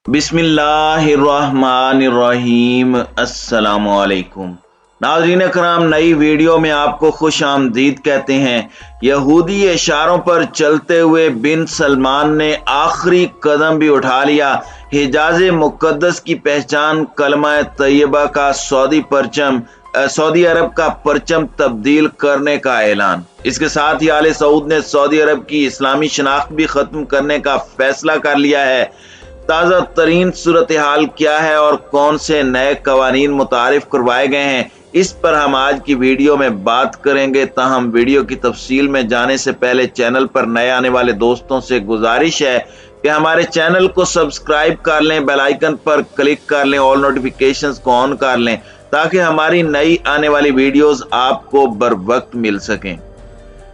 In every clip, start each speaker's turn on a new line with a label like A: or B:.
A: बिस्मिल्लाहिर्रहमानिर्रहीम। अस्सलाम वालेकुम नाज़रीन कराम, नई वीडियो में आपको खुश आमदीद कहते हैं। यहूदी इशारों पर चलते हुए बिन सलमान ने आखिरी कदम भी उठा लिया। हिजाज मुक़द्दस की पहचान कलमा तैयबा का सऊदी अरब का परचम तब्दील करने का ऐलान। इसके साथ ही आले सऊद ने सऊदी अरब की इस्लामी शनाख्त भी खत्म करने का फैसला कर लिया है। ताज़ा तरीन सूरत हाल क्या है और कौन से नए कवानीन मुतारिफ करवाए गए हैं, इस पर हम आज की वीडियो में बात करेंगे। ताहम वीडियो की तफसील में जाने से पहले चैनल पर नए आने वाले दोस्तों से गुजारिश है कि हमारे चैनल को सब्सक्राइब कर लें, बेल आइकन पर क्लिक कर लें, ऑल नोटिफिकेशंस को ऑन कर लें ताकि हमारी नई आने वाली वीडियोस आपको बर वक्त मिल सकें।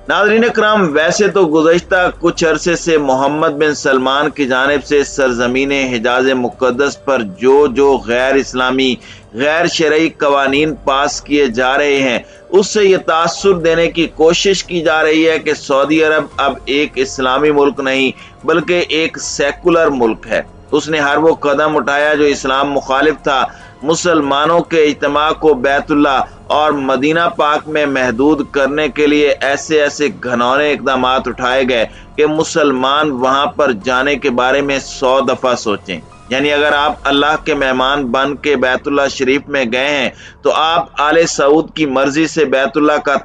A: नाज़रीन कराम, वैसे तो गुज़श्ता कुछ अरसे से मोहम्मद बिन सलमान की जानिब से सरजमीन हिजाज मुक़द्दस पर जो गैर इस्लामी गैर शरई कवानीन पास किए जा रहे हैं, उससे ये तासुर देने की कोशिश की जा रही है कि सऊदी अरब अब एक इस्लामी मुल्क नहीं बल्कि एक सेकुलर मुल्क है। उसने हर वो कदम उठाया जो इस्लाम मुखालिफ था। मुसलमानों के इज्तिमा को बैतुल्ला और मदीना पाक में महदूद करने के लिए ऐसे घनौने इकदाम उठाए गए कि मुसलमान वहां पर जाने के बारे में 100 दफा सोचें। यानी अगर आप अल्लाह के मेहमान बन के बैतुल्ला शरीफ में गए हैं तो आप आले सऊद की मर्जी से बैतुल्ला का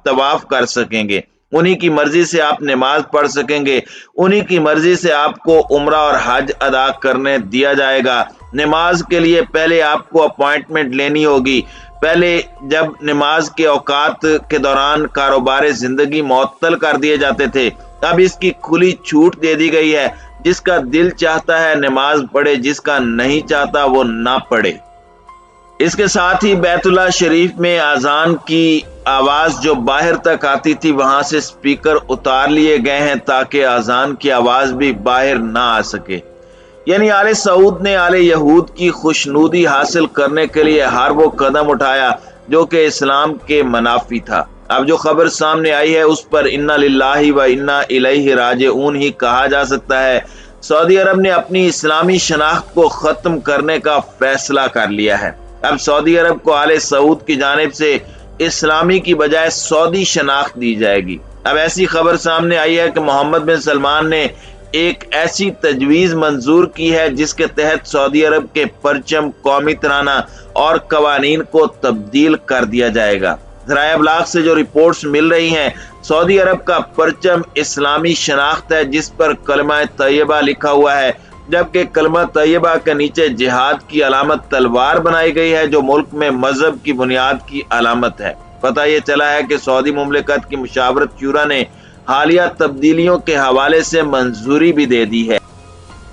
A: तवाफ कर सकेंगे, उन्हीं की मर्जी से आप नमाज पढ़ सकेंगे, उन्हीं की मर्जी से आपको उम्रा और हज अदा करने दिया जाएगा। नमाज के लिए पहले आपको अपॉइंटमेंट लेनी होगी। पहले जब नमाज के औकात के दौरान कारोबार जिंदगी मुअत्तल कर दिए जाते थे, अब इसकी खुली छूट दे दी गई है। जिसका दिल चाहता है नमाज पढ़े, जिसका नहीं चाहता वो ना पढ़े। इसके साथ ही बैतुल्ला शरीफ में अजान की आवाज जो बाहर तक आती थी, वहां से स्पीकर उतार लिए गए हैं ताकि अजान की आवाज भी बाहर ना आ सके। यानी आले सऊद ने आले यहूद की खुशनुदी हासिल करने के लिए हर वो कदम उठाया जो कि इस्लाम के मनाफी था। अब जो खबर सामने आई है उस पर इन्ना लिल्लाहि व इन्ना इलैहि राजिऊन ही कहा जा सकता है। सऊदी अरब ने अपनी इस्लामी शनाख्त को खत्म करने का फैसला कर लिया है। अब सऊदी अरब को आले सऊद की जानिब से इस्लामी की बजाय सऊदी शनाख्त दी जाएगी। अब ऐसी खबर सामने आई है कि मोहम्मद बिन सलमान ने एक ऐसी तजवीज मंजूर की है जिसके तहत सऊदी अरब के परचम, कौमी तराना और कवानीन को तब्दील कर दिया जाएगा। ज़राए अबलाग से जो रिपोर्ट्स मिल रही हैं, सऊदी अरब का परचम इस्लामी शनाख्त है जिस पर कलमा तैयबा लिखा हुआ है, जबकि कलमा तैयबा के नीचे जिहाद की अलामत तलवार बनाई गई है जो मुल्क में मजहब की बुनियाद की अलामत है। पता ये चला है कि सऊदी मुमलिकत की मुशावरत शूरा ने हालिया तब्दीलियों के हवाले से मंजूरी भी दे दी है।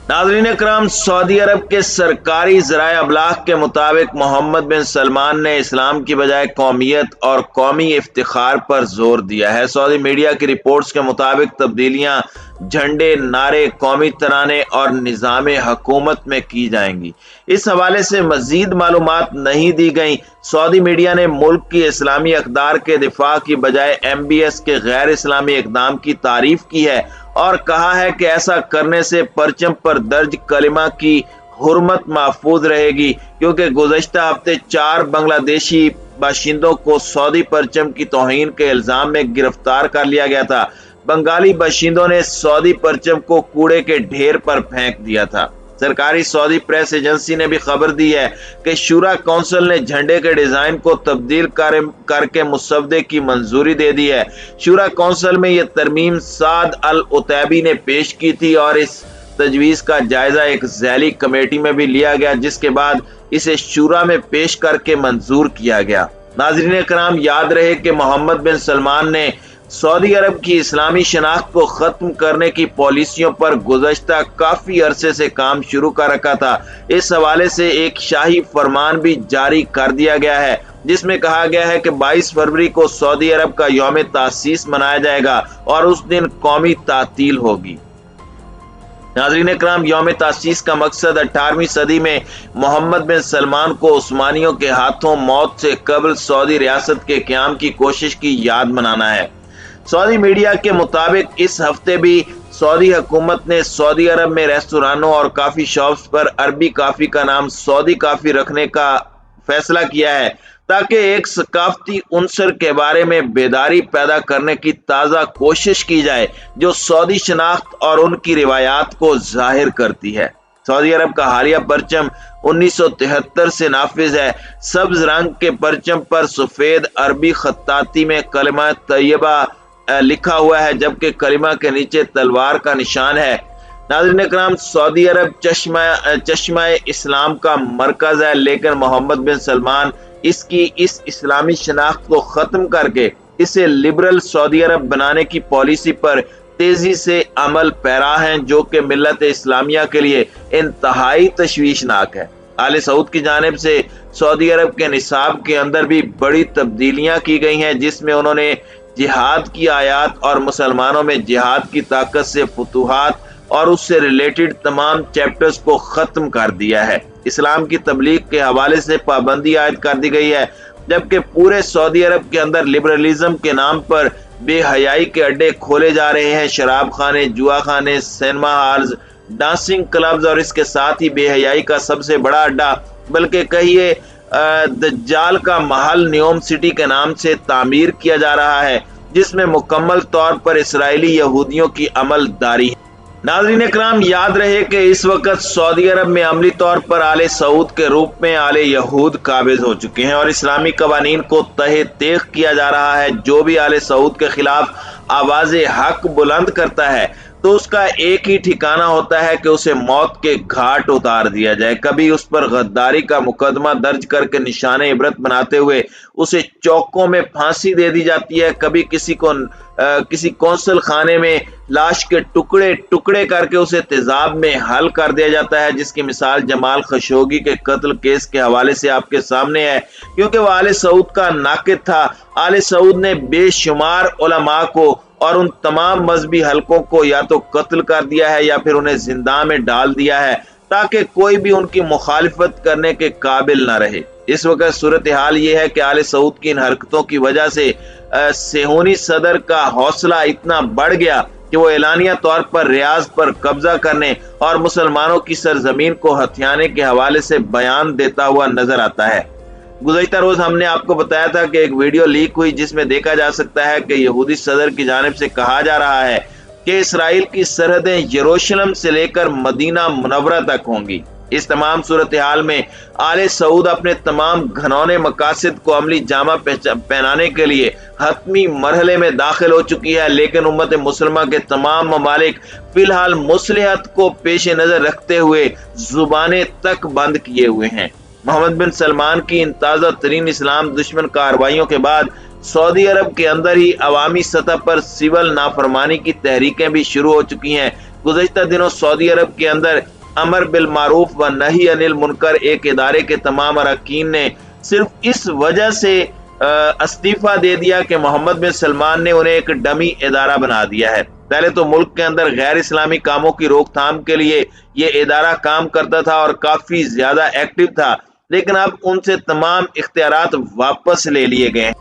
A: नाज़रीन कराम, सऊदी अरब के सरकारी ज़राए अबलाग के मुताबिक मोहम्मद बिन सलमान ने इस्लाम की बजाय कौमियत और कौमी इफ्तिखार पर जोर दिया है। सऊदी मीडिया की रिपोर्ट्स के मुताबिक तब्दीलियां झंडे, नारे, कौमी तराने और निज़ाम हुकूमत में की जाएंगी। इस हवाले से मजीद मालूमात नहीं दी गई। सऊदी मीडिया ने मुल्क की इस्लामी अक़दार के दिफा की बजाय MBS के गैर इस्लामी इक़दाम की तारीफ की है और कहा है कि ऐसा करने से परचम पर दर्ज कलिमा की हुर्मत महफूज रहेगी, क्योंकि गुज़श्ता हफ्ते 4 बांग्लादेशी बाशिंदों को सऊदी परचम की तौहीन के इल्जाम में गिरफ्तार कर लिया गया था। बंगाली बाशिंदों ने सऊदी परचम को कूड़े के ढेर पर फेंक दिया था। सरकारी सऊदी प्रेस एजेंसी ने भी खबर दी है कि शूरा काउंसिल ने झंडे के डिजाइन को तब्दील करके मुसवदे की मंजूरी दे दी है। शूरा काउंसिल में यह तरमीम साद अल उतैबी ने पेश की थी और इस तजवीज का जायजा एक ज़ैली कमेटी में भी लिया गया, जिसके बाद इसे शूरा में पेश करके मंजूर किया गया। नाज़रीन कराम, याद रहे कि मोहम्मद बिन सलमान ने सऊदी अरब की इस्लामी शनाख्त को खत्म करने की पॉलिसियों पर गुज़श्ता काफी अरसे से काम शुरू कर रखा था। इस हवाले से एक शाही फरमान भी जारी कर दिया गया है जिसमें कहा गया है कि 22 फरवरी को सऊदी अरब का यौम तासीस मनाया जाएगा और उस दिन कौमी तातील होगी। नाज़रीन कराम, यौम तासीस का मकसद 18वीं सदी में मोहम्मद बिन सलमान को उस्मानियों के हाथों मौत से कबल सऊदी रियासत के क़याम की कोशिश की याद मनाना है। सऊदी मीडिया के मुताबिक इस हफ्ते भी सऊदी हुकूमत ने सऊदी अरब में रेस्टोरानों और काफ़ी शॉप्स पर अरबी काफ़ी का नाम सऊदी काफ़ी रखने का फैसला किया है, ताकि एक सकाफती उनसर के बारे में बेदारी पैदा करने की ताज़ा कोशिश की जाए जो सऊदी शनाख्त और उनकी रिवायात को जाहिर करती है। सऊदी अरब का हालिया परचम 1973 से नाफिज है। सब्ज रंग के परचम पर सफेद अरबी खत्ताती में कलिमा तैयबा लिखा हुआ है, जबकि कलिमा के नीचे तलवार का निशान है। नाज़रीन कराम, सऊदी अरब चश्मा इस्लाम का मरकज है, लेकिन मोहम्मद बिन सलमान इसकी इस इस्लामी शनाख्त को खत्म करके इसे लिबरल सऊदी अरब बनाने की पॉलिसी पर तेजी से अमल पैरा हैं, जो कि मिल्लत इस्लामिया के लिए इंतहाई तशवीशनाक है। आले सऊद की जानिब से सऊदी अरब के निसाब के अंदर भी बड़ी तब्दीलियां की गई हैं, जिसमें उन्होंने जिहाद की आयात और मुसलमानों में जिहाद की ताकत से फुतूहात और उससे रिलेटेड तमाम चैप्टर्स को खत्म कर दिया है। इस्लाम की तबलीग के हवाले से पाबंदी आयद कर दी गई है, जबकि पूरे सऊदी अरब के अंदर लिबरलिज्म के नाम पर बेहयाई के अड्डे खोले जा रहे हैं। शराब खाने, जुआ खाने, सिनेमा हॉल्स, डांसिंग क्लब्स और इसके साथ ही बेहयाई का सबसे बड़ा अड्डा बल्कि कहिए दज्जाल का महल न्योम सिटी के नाम से तामीर किया जा रहा है, जिसमें मुकम्मल तौर पर इसराइली यहूदियों की अमलदारी है। नाज़रीन इकराम, याद रहे कि इस वक्त सऊदी अरब में अमली तौर पर आले सऊद के रूप में आले यहूद काबिज हो चुके हैं और इस्लामी कवानीन को तहे तेख किया जा रहा है। जो भी आले सऊद के खिलाफ आवाज़े हक बुलंद करता है तो उसका एक ही ठिकाना होता है कि उसे मौत के घाट उतार दिया जाए। कभी उस पर गद्दारी का मुकदमा दर्ज करके निशाने इबरत बनाते हुए उसे चौकों में फांसी दे दी जाती है, कभी किसी कौंसल खाने में लाश के टुकड़े टुकड़े करके उसे तेजाब में हल कर दिया जाता है, जिसकी मिसाल जमाल खशोगी के कत्ल केस के हवाले से आपके सामने है। क्योंकि वह आले सऊद का नाकिद था, आले सऊद ने बेशुमार उलमा को और उन तमाम मजहबी हलकों को या तो कत्ल कर दिया है या फिर उन्हें जिंदा में डाल दिया है, ताकि कोई भी उनकी मुखालिफत करने के काबिल न रहे। इस वक्त सूरत हाल ये है कि आले सऊद की इन हरकतों की वजह से सेहूनी सदर का हौसला इतना बढ़ गया कि वो एलानिया तौर पर रियाज पर कब्जा करने और मुसलमानों की सरजमीन को हथियाने के हवाले से बयान देता हुआ नजर आता है। गुज़श्ता रोज हमने आपको बताया था कि एक वीडियो लीक हुई जिसमें देखा जा सकता है कि यहूदी सदर की जानिब से कहा जा रहा है कि इसराइल की सरहदें यरूशलेम से लेकर मदीना मुनव्वरा तक होंगी। इस तमाम सूरत हाल में आले सऊद अपने तमाम घनौने मकासद को अमली जामा पहनाने के लिए हतमी मरहले में दाखिल हो चुकी है, लेकिन उम्मत मुसलमा के तमाम ममालिक फिलहाल मुसलिहत को पेश नजर रखते हुए जुबानें तक बंद किए हुए हैं। मोहम्मद बिन सलमान की इन ताज़ा तरीन इस्लाम दुश्मन कार्रवाइयों के बाद सऊदी अरब के अंदर ही अवामी सतह पर सिविल नाफरमानी की तहरीकें भी शुरू हो चुकी हैं। गुज़श्ता दिनों सऊदी अरब के अंदर अमर बिल मारूफ व नही अनिल मुनकर एक इदारे के तमाम अरकान ने सिर्फ इस वजह से इस्तीफा दे दिया कि मोहम्मद बिन सलमान ने उन्हें एक डमी इदारा बना दिया है। पहले तो मुल्क के अंदर गैर इस्लामी कामों की रोकथाम के लिए ये इदारा काम करता था और काफी ज्यादा एक्टिव था, लेकिन अब उनसे तमाम इख्तियारात वापस ले लिए गए।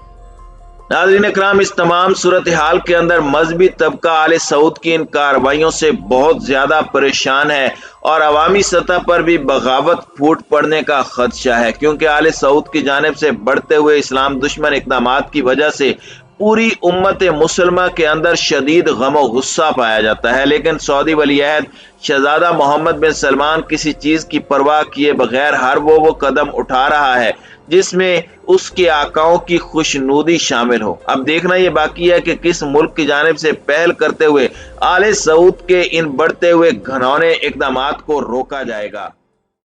A: नाज़रीन इकराम, इस तमाम सूरत हाल के अंदर मजहबी तबका आले सऊद की इन कार्रवाइयों से बहुत ज्यादा परेशान है और अवामी सतह पर भी बगावत फूट पड़ने का खदशा है, क्योंकि आले सऊद की जानिब से बढ़ते हुए इस्लाम दुश्मन इक़दामात की वजह से पूरी उम्मत मुसलमा के अंदर शदीद गम गुस्सा पाया जाता है। लेकिन सऊदी वलीअहद शहजादा मोहम्मद बिन सलमान किसी चीज की परवाह किए बगैर हर वो कदम उठा रहा है जिसमें उसके आकाओं की खुशनुदी शामिल हो। अब देखना ये बाकी है कि किस मुल्क की जानिब से पहल करते हुए आले सऊद के इन बढ़ते हुए घनौने इक़दामात को रोका जाएगा।